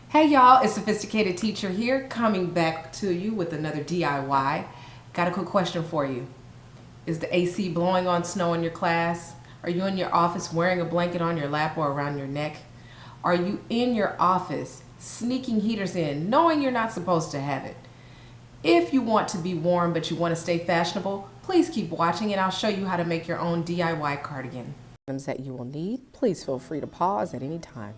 Hey y'all, it's Sophisticated Teacher here, coming back to you with another DIY. Got a quick question for you. Is the AC blowing on snow in your class? Are you in your office wearing a blanket on your lap or around your neck? Are you in your office sneaking heaters in, knowing you're not supposed to have it? If you want to be warm but you want to stay fashionable, please keep watching and I'll show you how to make your own DIY cardigan. Items that you will need, please feel free to pause at any time.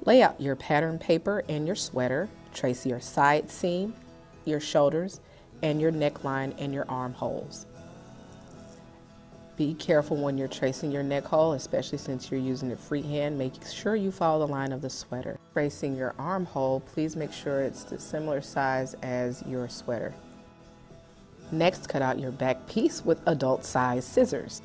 Lay out your pattern paper and your sweater. Trace your side seam, your shoulders, and your neckline and your armholes. Be careful when you're tracing your neck hole, especially since you're using it freehand. Make sure you follow the line of the sweater. Tracing your armhole, please make sure it's the similar size as your sweater. Next, cut out your back piece with adult size scissors.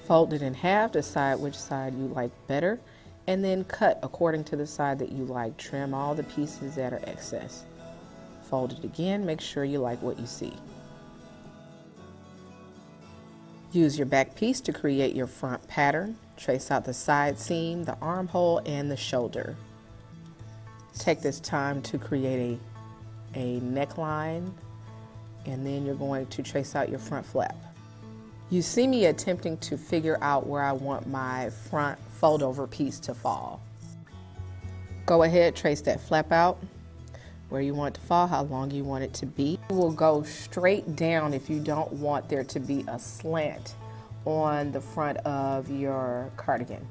Fold it in half, decide which side you like better, and then cut according to the side that you like. Trim all the pieces that are excess. Fold it again, make sure you like what you see. Use your back piece to create your front pattern. Trace out the side seam, the armhole, and the shoulder. Take this time to create a neckline, and then you're going to trace out your front flap. You see me attempting to figure out where I want my front fold over piece to fall. Go ahead, trace that flap out, where you want it to fall, how long you want it to be. You will go straight down if you don't want there to be a slant on the front of your cardigan.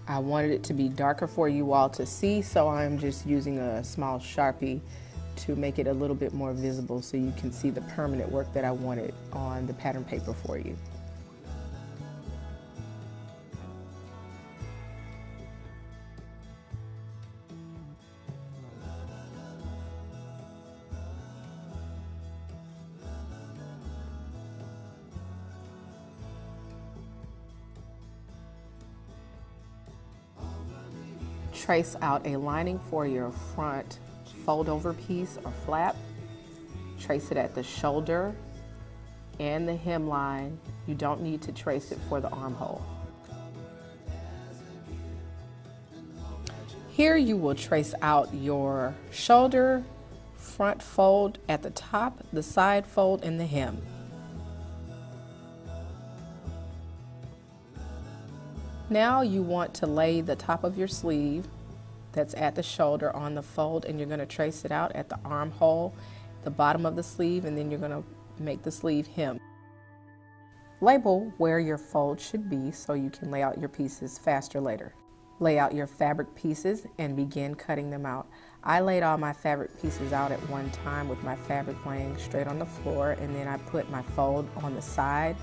I wanted it to be darker for you all to see, so I'm just using a small Sharpie to make it a little bit more visible so you can see the permanent work that I wanted on the pattern paper for you. Trace out a lining for your front fold over piece or flap. Trace it at the shoulder and the hemline. You don't need to trace it for the armhole. Here you will trace out your shoulder, front fold at the top, the side fold, and the hem. Now you want to lay the top of your sleeve that's at the shoulder on the fold, and you're going to trace it out at the armhole, the bottom of the sleeve, and then you're going to make the sleeve hem. Label where your fold should be so you can lay out your pieces faster later. Lay out your fabric pieces and begin cutting them out. I laid all my fabric pieces out at one time with my fabric laying straight on the floor, and then I put my fold on the side.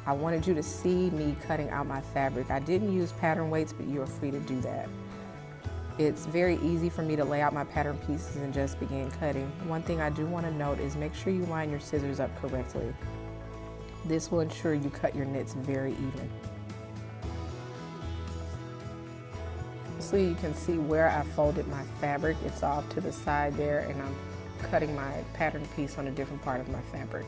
I wanted you to see me cutting out my fabric. I didn't use pattern weights, but you are free to do that. It's very easy for me to lay out my pattern pieces and just begin cutting. One thing I do want to note is make sure you line your scissors up correctly. This will ensure you cut your knits very even. So you can see where I folded my fabric. It's off to the side there, and I'm cutting my pattern piece on a different part of my fabric.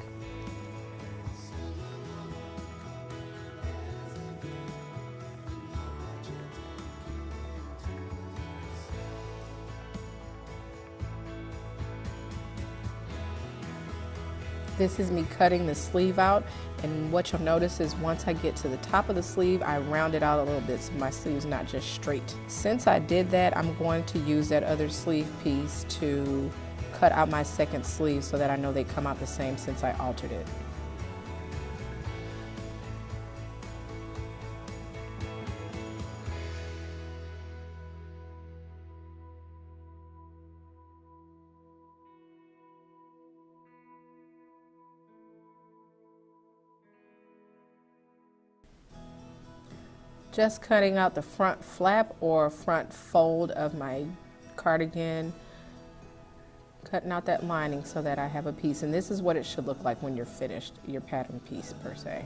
This is me cutting the sleeve out, and what you'll notice is once I get to the top of the sleeve, I round it out a little bit so my sleeve's not just straight. Since I did that, I'm going to use that other sleeve piece to cut out my second sleeve so that I know they come out the same since I altered it. Just cutting out the front flap or front fold of my cardigan Cutting out that lining so that I have a piece. And this is what it should look like when you're finished, your pattern piece per se.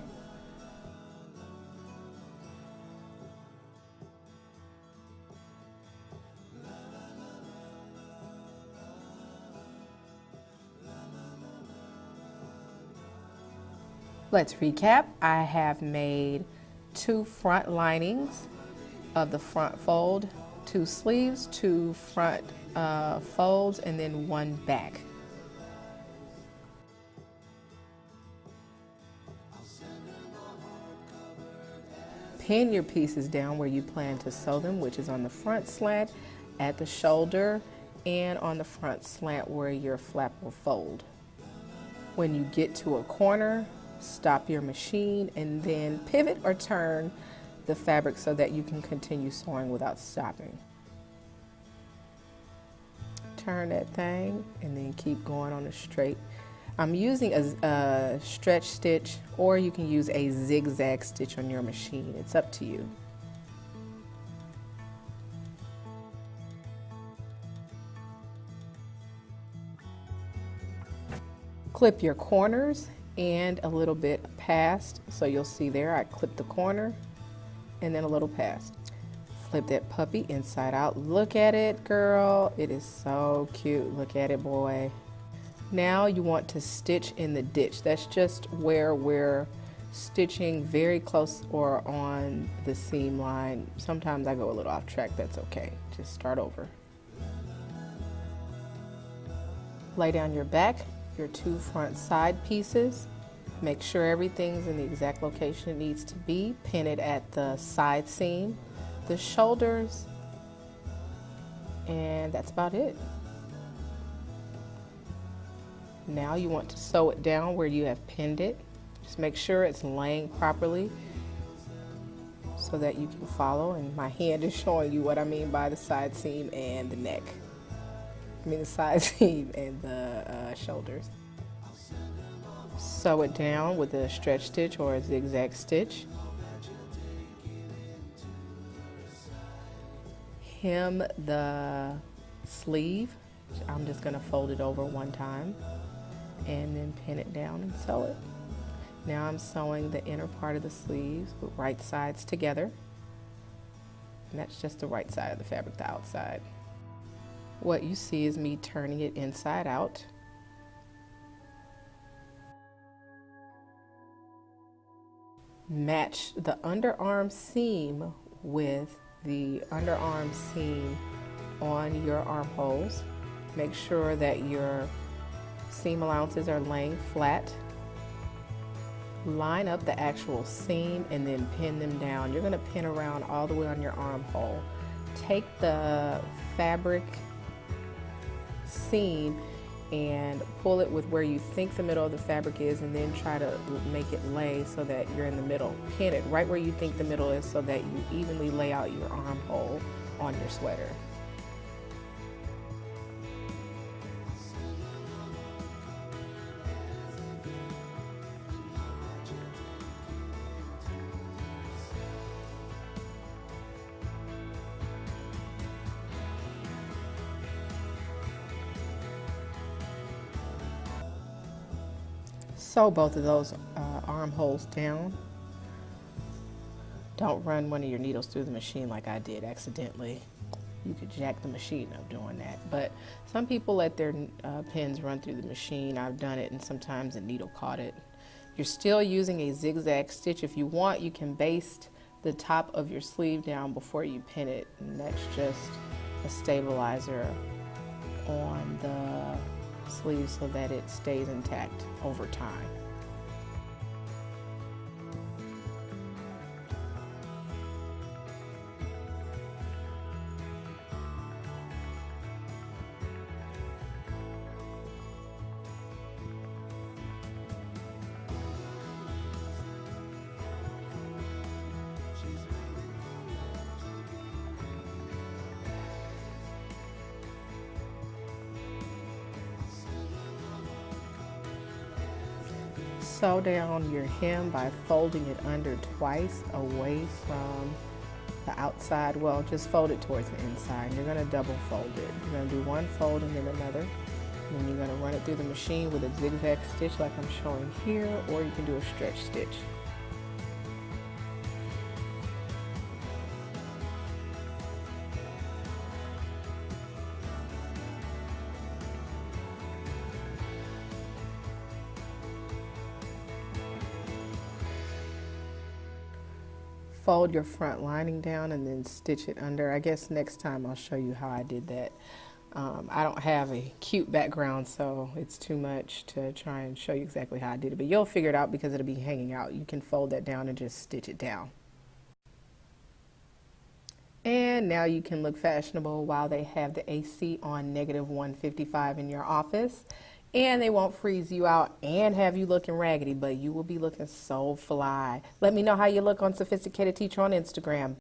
Let's recap. I have made 2 front linings of the front fold, 2 sleeves, 2 front folds, and then 1 back. Pin your pieces down where you plan to sew them, which is on the front slant, at the shoulder, and on the front slant where your flap will fold. When you get to a corner, stop your machine and then pivot or turn the fabric so that you can continue sewing without stopping. Turn that thing and then keep going on a straight. I'm using a stretch stitch, or you can use a zigzag stitch on your machine. It's up to you. Clip your corners and a little bit past, so you'll see there I clipped the corner and then a little past. Flip that puppy inside out. Look at it, girl. It is so cute. Look at it, boy. Now you want to stitch in the ditch. That's just where we're stitching very close or on the seam line. Sometimes I go a little off track. That's okay. Just start over. Lay down your back, your 2 front side pieces. Make sure everything's in the exact location it needs to be. Pin it at the side seam, the shoulders, and that's about it. Now you want to sew it down where you have pinned it. Just make sure it's laying properly so that you can follow, and my hand is showing you what I mean by the side seam and the neck. I mean the side seam and the shoulders. Sew it down with a stretch stitch or a zigzag stitch. Hem the sleeve. I'm just going to fold it over one time and then pin it down and sew it. Now I'm sewing the inner part of the sleeves with right sides together. And that's just the right side of the fabric, the outside. What you see is me turning it inside out. Match the underarm seam with the underarm seam on your armholes. Make sure that your seam allowances are laying flat. Line up the actual seam and then pin them down. You're going to pin around all the way on your armhole. Take the fabric seam and pull it with where you think the middle of the fabric is, and then try to make it lay so that you're in the middle. Pin it right where you think the middle is so that you evenly lay out your armhole on your sweater. Sew both of those armholes down. Don't run one of your needles through the machine like I did accidentally. You could jack the machine up doing that. But some people let their pins run through the machine. I've done it, and sometimes the needle caught it. You're still using a zigzag stitch. If you want, you can baste the top of your sleeve down before you pin it, and that's just a stabilizer on the sleeve so that it stays intact over time. Sew down your hem by folding it under twice away from the outside. Well, just fold it towards the inside. You're going to double fold it. You're going to do one fold and then another. Then you're going to run it through the machine with a zigzag stitch like I'm showing here, or you can do a stretch stitch. Fold your front lining down and then stitch it under. I guess next time I'll show you how I did that. I don't have a cute background, so it's too much to try and show you exactly how I did it, but you'll figure it out because it'll be hanging out. You can fold that down and just stitch it down. And now you can look fashionable while they have the AC on -155 in your office. And they won't freeze you out and have you looking raggedy, but you will be looking so fly. Let me know how you look on Sophisticated Teacher on Instagram.